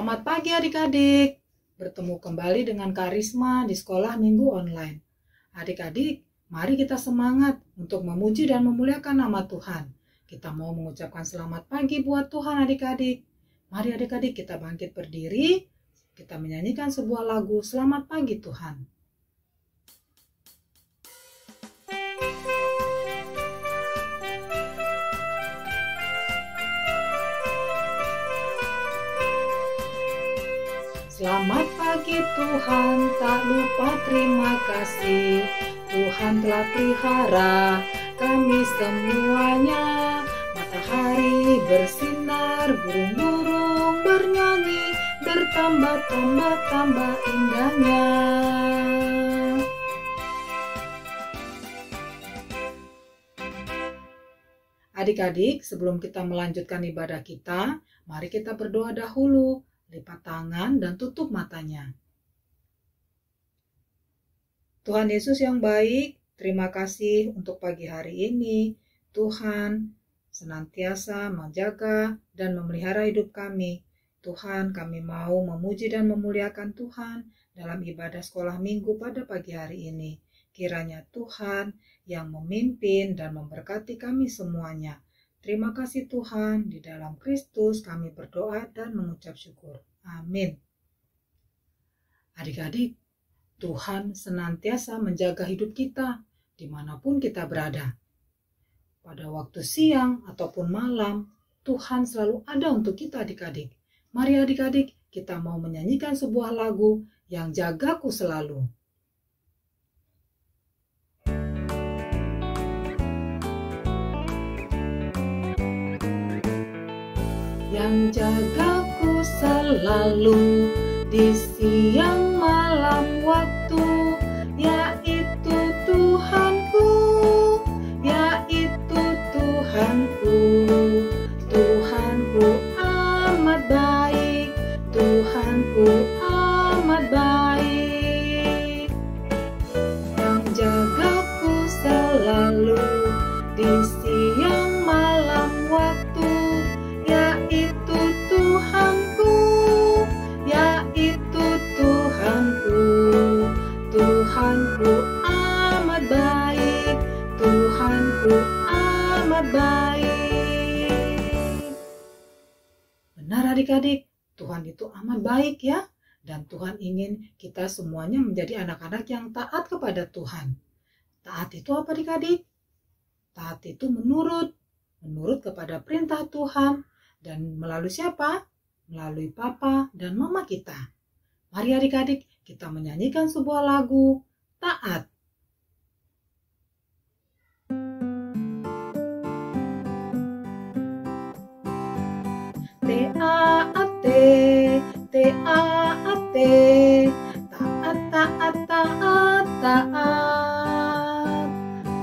Selamat pagi adik-adik. Bertemu kembali dengan Karisma di sekolah minggu online. Adik-adik, mari kita semangat untuk memuji dan memuliakan nama Tuhan. Kita mau mengucapkan selamat pagi buat Tuhan adik-adik. Mari adik-adik kita bangkit berdiri. Kita menyanyikan sebuah lagu Selamat Pagi Tuhan. Selamat pagi Tuhan, tak lupa terima kasih. Tuhan telah pelihara kami semuanya. Matahari bersinar, burung-burung bernyanyi, bertambah-tambah indahnya. Adik-adik, sebelum kita melanjutkan ibadah kita, mari kita berdoa dahulu. Lipat tangan dan tutup matanya. Tuhan Yesus yang baik, terima kasih untuk pagi hari ini. Tuhan senantiasa menjaga dan memelihara hidup kami. Tuhan, kami mau memuji dan memuliakan Tuhan dalam ibadah sekolah minggu pada pagi hari ini. Kiranya Tuhan yang memimpin dan memberkati kami semuanya. Terima kasih Tuhan, di dalam Kristus kami berdoa dan mengucap syukur. Amin. Adik-adik, Tuhan senantiasa menjaga hidup kita dimanapun kita berada. Pada waktu siang ataupun malam, Tuhan selalu ada untuk kita adik-adik. Mari adik-adik, kita mau menyanyikan sebuah lagu yang jagaku selalu. Yang jagaku selalu di siang malam waktu, yaitu Tuhanku, yaitu Tuhanku. Tuhanku amat baik, Tuhanku amat baik. Yang jagaku selalu di siang malam waktu, yaitu Tuhanku, yaitu Tuhanku. Tuhanku amat baik, Tuhanku amat baik. Benar adik-adik, Tuhan itu amat baik ya. Dan Tuhan ingin kita semuanya menjadi anak-anak yang taat kepada Tuhan. Taat itu apa adik-adik? Taat itu menurut kepada perintah Tuhan. Dan melalui siapa? Melalui papa dan mama kita. Mari adik-adik kita menyanyikan sebuah lagu Taat. T-A-A-T, T-A-A-T, taat, taat, taat, taat.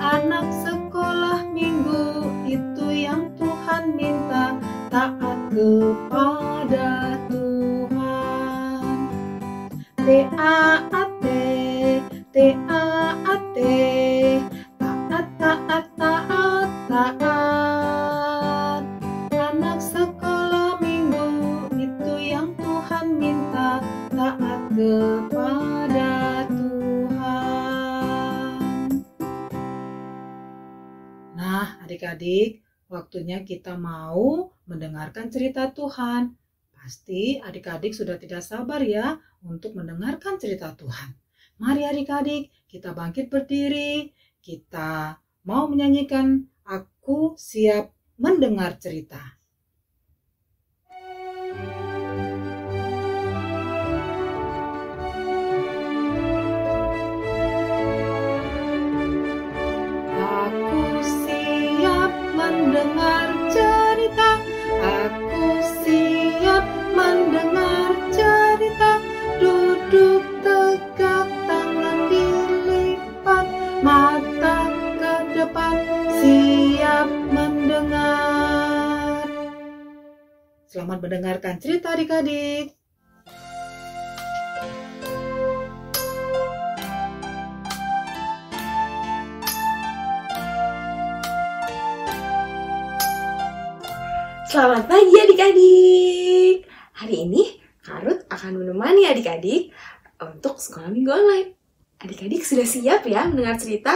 Anak sekolah minggu itu yang Tuhan minta, taat kepada Tuhan. T-A-A-T, T-A-A-T, taat, taat, taat, taat. Anak sekolah minggu itu yang Tuhan minta, taat kepada Tuhan. Nah, adik-adik, waktunya kita mau mendengarkan cerita Tuhan. Pasti adik-adik sudah tidak sabar ya untuk mendengarkan cerita Tuhan. Mari adik-adik kita bangkit berdiri. Kita mau menyanyikan Aku Siap Mendengar Cerita. Aku siap mendengar cerita, aku siap mendengar cerita. Duduk tegak, tangan dilipat, mata ke depan, siap mendengar. Selamat mendengarkan cerita adik-adik. Selamat pagi adik-adik. Hari ini akan menemani adik-adik untuk sekolah minggu online. Adik-adik sudah siap ya mendengar cerita?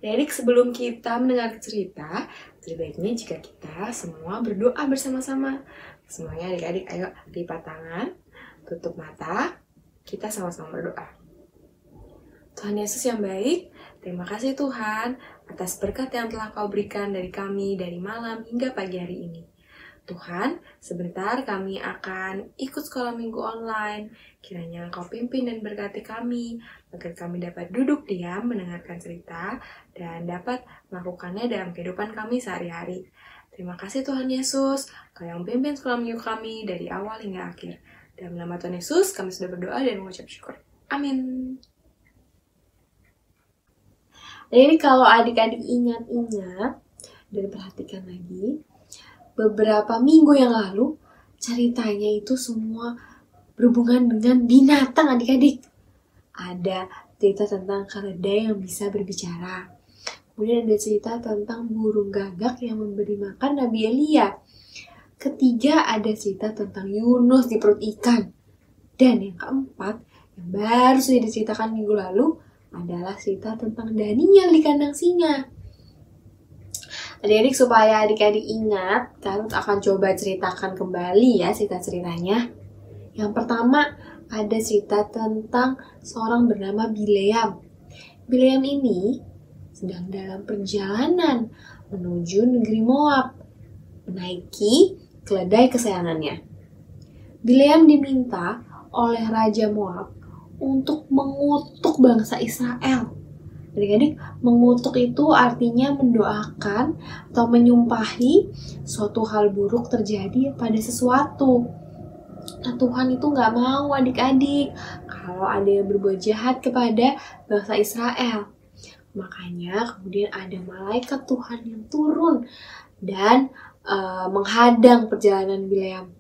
Adik, sebelum kita mendengar cerita, lebih baiknya jika kita semua berdoa bersama-sama. Semuanya adik-adik, ayo lipat tangan, tutup mata, kita sama-sama berdoa. Tuhan Yesus yang baik, terima kasih Tuhan atas berkat yang telah Kau berikan dari kami dari malam hingga pagi hari ini. Tuhan, sebentar kami akan ikut sekolah minggu online. Kiranya Engkau pimpin dan berkati kami, agar kami dapat duduk diam mendengarkan cerita dan dapat melakukannya dalam kehidupan kami sehari-hari. Terima kasih Tuhan Yesus, Kau yang pimpin sekolah minggu kami dari awal hingga akhir. Dalam nama Tuhan Yesus, kami sudah berdoa dan mengucap syukur. Amin. Jadi kalau adik-adik ingat-ingat dan perhatikan lagi, beberapa minggu yang lalu ceritanya itu semua berhubungan dengan binatang adik-adik. Ada cerita tentang keledai yang bisa berbicara. Kemudian ada cerita tentang burung gagak yang memberi makan Nabi Elia. Ketiga ada cerita tentang Yunus di perut ikan. Dan yang keempat yang baru sudah diceritakan minggu lalu adalah cerita tentang Daniel di kandang singa. Adik-adik, supaya adik-adik ingat, Karut akan coba ceritakan kembali ya cerita-ceritanya. Yang pertama, ada cerita tentang seorang bernama Bileam. Bileam ini sedang dalam perjalanan menuju negeri Moab, menaiki keledai kesayangannya. Bileam diminta oleh Raja Moab untuk mengutuk bangsa Israel. Adik-adik, mengutuk itu artinya mendoakan atau menyumpahi suatu hal buruk terjadi pada sesuatu. Nah, Tuhan itu gak mau adik-adik kalau ada yang berbuat jahat kepada bangsa Israel. Makanya kemudian ada malaikat Tuhan yang turun dan menghadang perjalanan Bileam.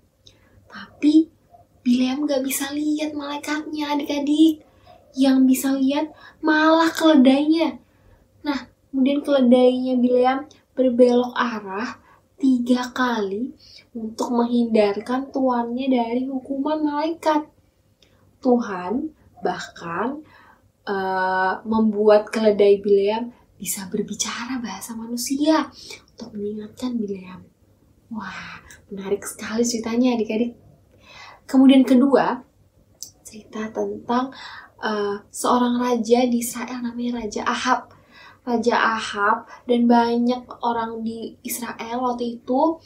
Tapi Bileam gak bisa lihat malaikatnya adik-adik. Yang bisa lihat malah keledainya. Nah, kemudian keledainya Bileam berbelok arah 3 kali untuk menghindarkan tuannya dari hukuman malaikat. Tuhan bahkan membuat keledai Bileam bisa berbicara bahasa manusia untuk mengingatkan Bileam. Wah, menarik sekali ceritanya adik-adik. Kemudian kedua, cerita tentang seorang raja di Israel namanya Raja Ahab. Raja Ahab dan banyak orang di Israel waktu itu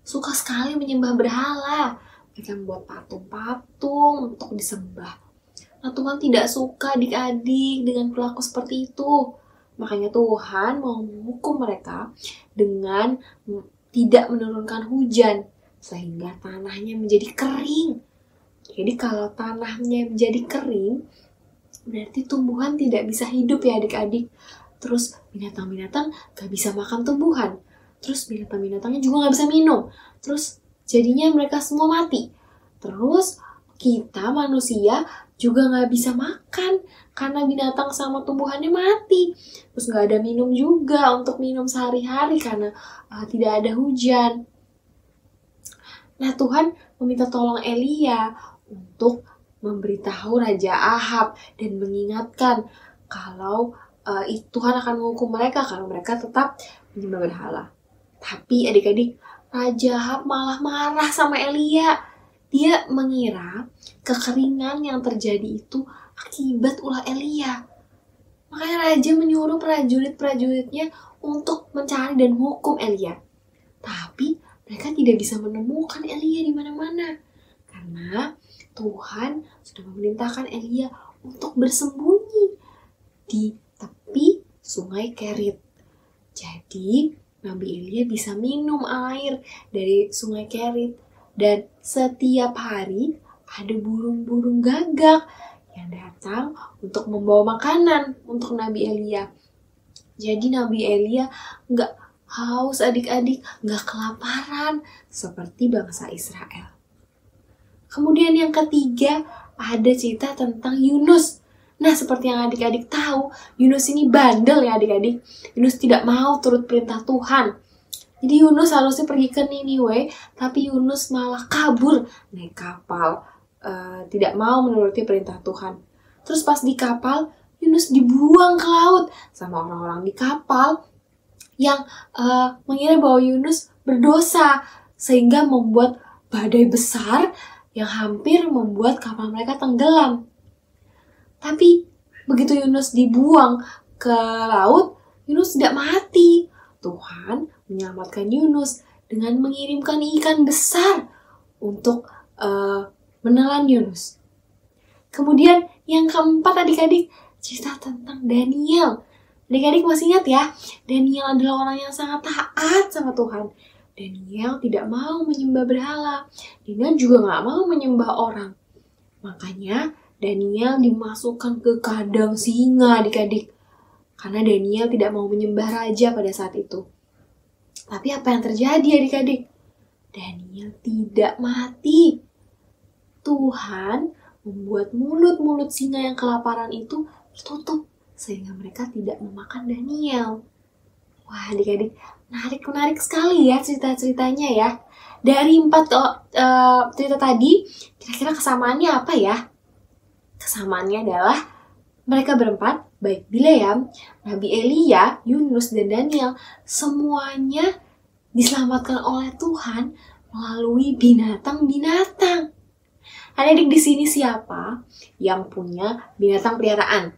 suka sekali menyembah berhala. Mereka membuat patung-patung untuk disembah. Nah, Tuhan tidak suka adik-adik dengan perilaku seperti itu. Makanya Tuhan mau menghukum mereka dengan tidak menurunkan hujan sehingga tanahnya menjadi kering. Jadi kalau tanahnya menjadi kering, berarti tumbuhan tidak bisa hidup ya adik-adik. Terus binatang-binatang gak bisa makan tumbuhan. Terus binatang-binatangnya juga gak bisa minum. Terus jadinya mereka semua mati. Terus kita manusia juga gak bisa makan karena binatang sama tumbuhannya mati. Terus gak ada minum juga untuk minum sehari-hari karena tidak ada hujan. Nah, Tuhan meminta tolong Elia untuk memberitahu Raja Ahab dan mengingatkan kalau Tuhan akan menghukum mereka kalau mereka tetap menyembah berhala. Tapi adik-adik, Raja Ahab malah marah sama Elia. Dia mengira kekeringan yang terjadi itu akibat ulah Elia. Makanya raja menyuruh prajurit-prajuritnya untuk mencari dan menghukum Elia. Tapi mereka tidak bisa menemukan Elia di mana-mana. Karena Tuhan sudah memerintahkan Elia untuk bersembunyi di tepi sungai Kerit. Jadi Nabi Elia bisa minum air dari sungai Kerit. Dan setiap hari ada burung-burung gagak yang datang untuk membawa makanan untuk Nabi Elia. Jadi Nabi Elia gak haus adik-adik, gak kelaparan seperti bangsa Israel. Kemudian yang ketiga ada cerita tentang Yunus. Nah, seperti yang adik-adik tahu, Yunus ini bandel ya adik-adik. Yunus tidak mau turut perintah Tuhan. Jadi Yunus harusnya pergi ke Niniwe, tapi Yunus malah kabur naik kapal tidak mau menuruti perintah Tuhan. Terus pas di kapal, Yunus dibuang ke laut sama orang-orang di kapal yang mengira bahwa Yunus berdosa, sehingga membuat badai besar yang hampir membuat kapal mereka tenggelam. Tapi begitu Yunus dibuang ke laut, Yunus tidak mati. Tuhan menyelamatkan Yunus dengan mengirimkan ikan besar untuk menelan Yunus. Kemudian yang keempat adik-adik, cerita tentang Daniel. Adik-adik masih ingat ya, Daniel adalah orang yang sangat taat sama Tuhan. Daniel tidak mau menyembah berhala. Daniel juga gak mau menyembah orang. Makanya Daniel dimasukkan ke kandang singa adik-adik. Karena Daniel tidak mau menyembah raja pada saat itu. Tapi apa yang terjadi adik-adik? Daniel tidak mati. Tuhan membuat mulut-mulut singa yang kelaparan itu tertutup, sehingga mereka tidak memakan Daniel. Wah adik-adik, menarik sekali ya cerita-ceritanya ya. Dari 4 cerita tadi, kira-kira kesamaannya apa ya? Kesamaannya adalah mereka berempat, baik Bileam, Nabi Elia, Yunus, dan Daniel, semuanya diselamatkan oleh Tuhan melalui binatang-binatang. Adik-adik di sini siapa yang punya binatang peliharaan?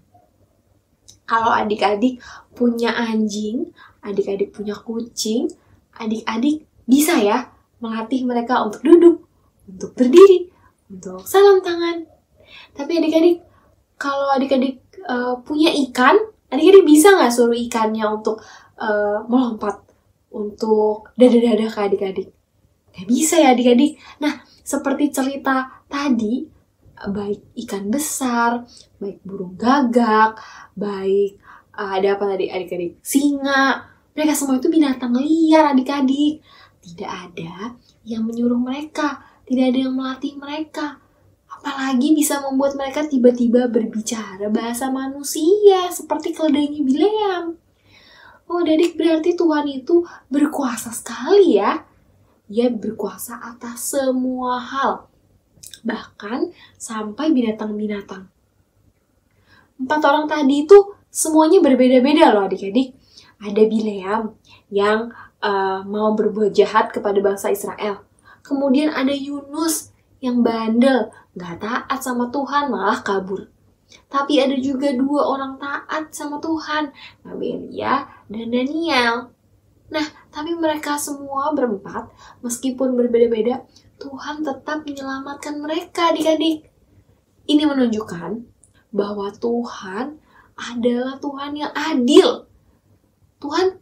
Kalau adik-adik punya anjing, adik-adik punya kucing, adik-adik bisa ya melatih mereka untuk duduk, untuk berdiri, untuk salam tangan. Tapi adik-adik, kalau adik-adik punya ikan, adik-adik bisa nggak suruh ikannya untuk melompat, untuk dada-dada ke adik-adik? Nggak bisa ya adik-adik. Nah, seperti cerita tadi, baik ikan besar, baik burung gagak, baik ada apa tadi adik-adik? Singa. Mereka semua itu binatang liar adik-adik. Tidak ada yang menyuruh mereka, tidak ada yang melatih mereka. Apalagi bisa membuat mereka tiba-tiba berbicara bahasa manusia seperti keledainya Bileam. Oh adik, berarti Tuhan itu berkuasa sekali ya. Dia berkuasa atas semua hal, bahkan sampai binatang-binatang. 4 orang tadi itu semuanya berbeda-beda loh adik-adik. Ada Bileam yang mau berbuat jahat kepada bangsa Israel. Kemudian ada Yunus yang bandel, gak taat sama Tuhan, malah kabur. Tapi ada juga 2 orang taat sama Tuhan, Nabi Elia dan Daniel. Nah, tapi mereka semua berempat, meskipun berbeda-beda, Tuhan tetap menyelamatkan mereka adik-adik. Ini menunjukkan bahwa Tuhan adalah Tuhan yang adil. Tuhan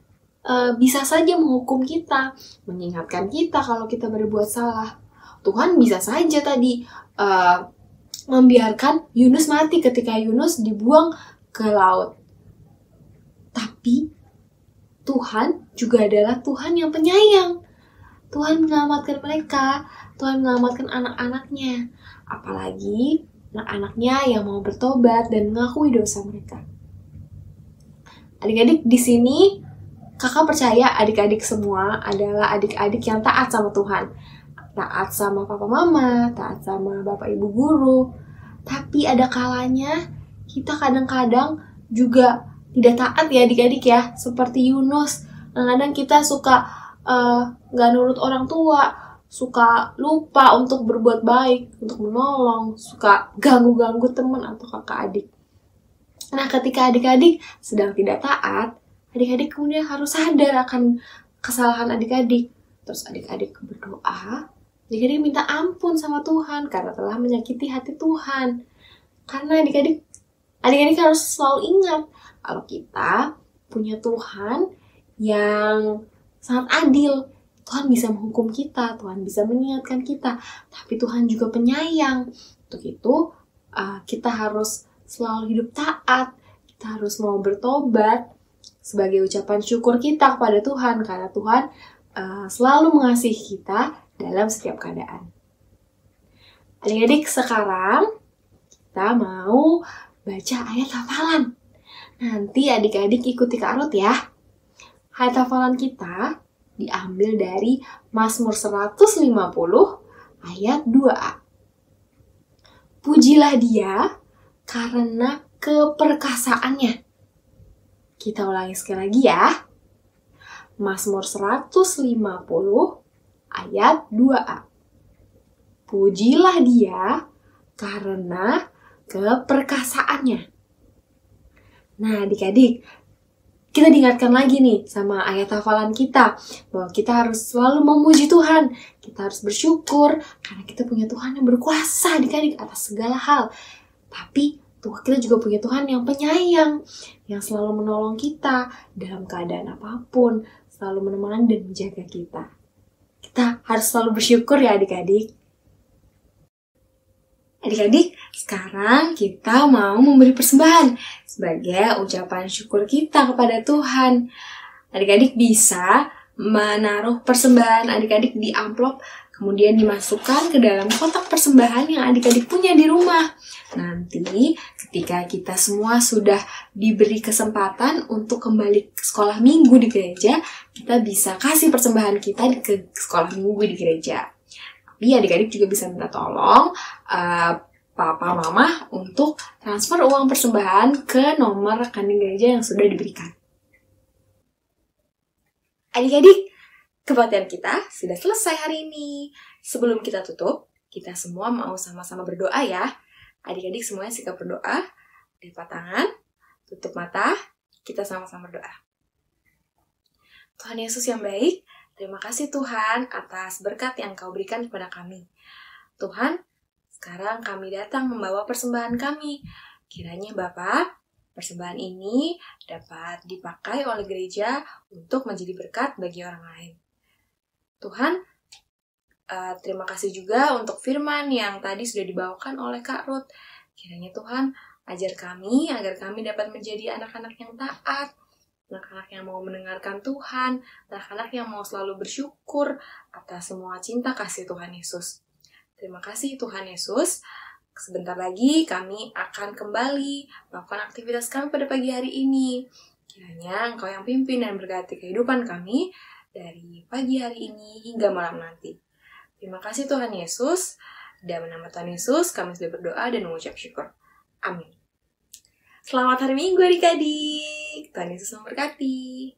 bisa saja menghukum kita, mengingatkan kita kalau kita berbuat salah. Tuhan bisa saja tadi membiarkan Yunus mati ketika Yunus dibuang ke laut. Tapi Tuhan juga adalah Tuhan yang penyayang. Tuhan menyelamatkan mereka, Tuhan menyelamatkan anak-anaknya. Apalagi anak-anaknya yang mau bertobat dan mengakui dosa mereka. Adik-adik di sini, kakak percaya adik-adik semua adalah adik-adik yang taat sama Tuhan. Taat sama papa mama, taat sama bapak ibu guru. Tapi ada kalanya kita kadang-kadang juga tidak taat ya adik-adik ya. Seperti Yunus, kadang-kadang kita suka gak nurut orang tua, suka lupa untuk berbuat baik, untuk menolong, suka ganggu-ganggu teman atau kakak adik. Nah ketika adik-adik sedang tidak taat, adik-adik kemudian harus sadar akan kesalahan adik-adik. Terus adik-adik berdoa, adik-adik minta ampun sama Tuhan karena telah menyakiti hati Tuhan. Karena adik-adik harus selalu ingat kalau kita punya Tuhan yang sangat adil. Tuhan bisa menghukum kita, Tuhan bisa mengingatkan kita, tapi Tuhan juga penyayang. Untuk itu kita harus selalu hidup taat, kita harus mau bertobat sebagai ucapan syukur kita kepada Tuhan, karena Tuhan selalu mengasihi kita dalam setiap keadaan. Adik-adik, sekarang kita mau baca ayat hafalan. Nanti adik-adik ikuti Kak Ruth ya. Ayat hafalan kita diambil dari Mazmur 150 ayat 2a. Pujilah Dia karena keperkasaannya. Kita ulangi sekali lagi ya. Mazmur 150 ayat 2a. Pujilah Dia karena keperkasaannya. Nah, adik-adik, kita diingatkan lagi nih sama ayat hafalan kita bahwa kita harus selalu memuji Tuhan. Kita harus bersyukur karena kita punya Tuhan yang berkuasa adik-adik atas segala hal. Tapi kita juga punya Tuhan yang penyayang, yang selalu menolong kita dalam keadaan apapun, selalu menemani dan menjaga kita. Kita harus selalu bersyukur ya adik-adik. Adik-adik, sekarang kita mau memberi persembahan sebagai ucapan syukur kita kepada Tuhan. Adik-adik bisa menaruh persembahan adik-adik di amplop, kemudian dimasukkan ke dalam kotak persembahan yang adik-adik punya di rumah. Nanti ketika kita semua sudah diberi kesempatan untuk kembali ke sekolah minggu di gereja, kita bisa kasih persembahan kita ke sekolah minggu di gereja. Tapi adik-adik juga bisa minta tolong papa mama untuk transfer uang persembahan ke nomor rekening gereja yang sudah diberikan. Adik-adik, kebaktian kita sudah selesai hari ini. Sebelum kita tutup, kita semua mau sama-sama berdoa ya. Adik-adik semuanya sikap berdoa, lipat tangan, tutup mata, kita sama-sama berdoa. Tuhan Yesus yang baik, terima kasih Tuhan atas berkat yang Kau berikan kepada kami. Tuhan, sekarang kami datang membawa persembahan kami. Kiranya Bapa, persembahan ini dapat dipakai oleh gereja untuk menjadi berkat bagi orang lain. Tuhan, terima kasih juga untuk firman yang tadi sudah dibawakan oleh Kak Ruth. Kiranya Tuhan, ajar kami agar kami dapat menjadi anak-anak yang taat, anak-anak yang mau mendengarkan Tuhan, anak-anak yang mau selalu bersyukur atas semua cinta kasih Tuhan Yesus. Terima kasih Tuhan Yesus. Sebentar lagi kami akan kembali melakukan aktivitas kami pada pagi hari ini. Kiranya Engkau yang pimpin dan berkati kehidupan kami dari pagi hari ini hingga malam nanti. Terima kasih Tuhan Yesus. Dan nama Tuhan Yesus kami sudah berdoa dan mengucap syukur. Amin. Selamat hari Minggu adik-adik. Tuhan Yesus memberkati.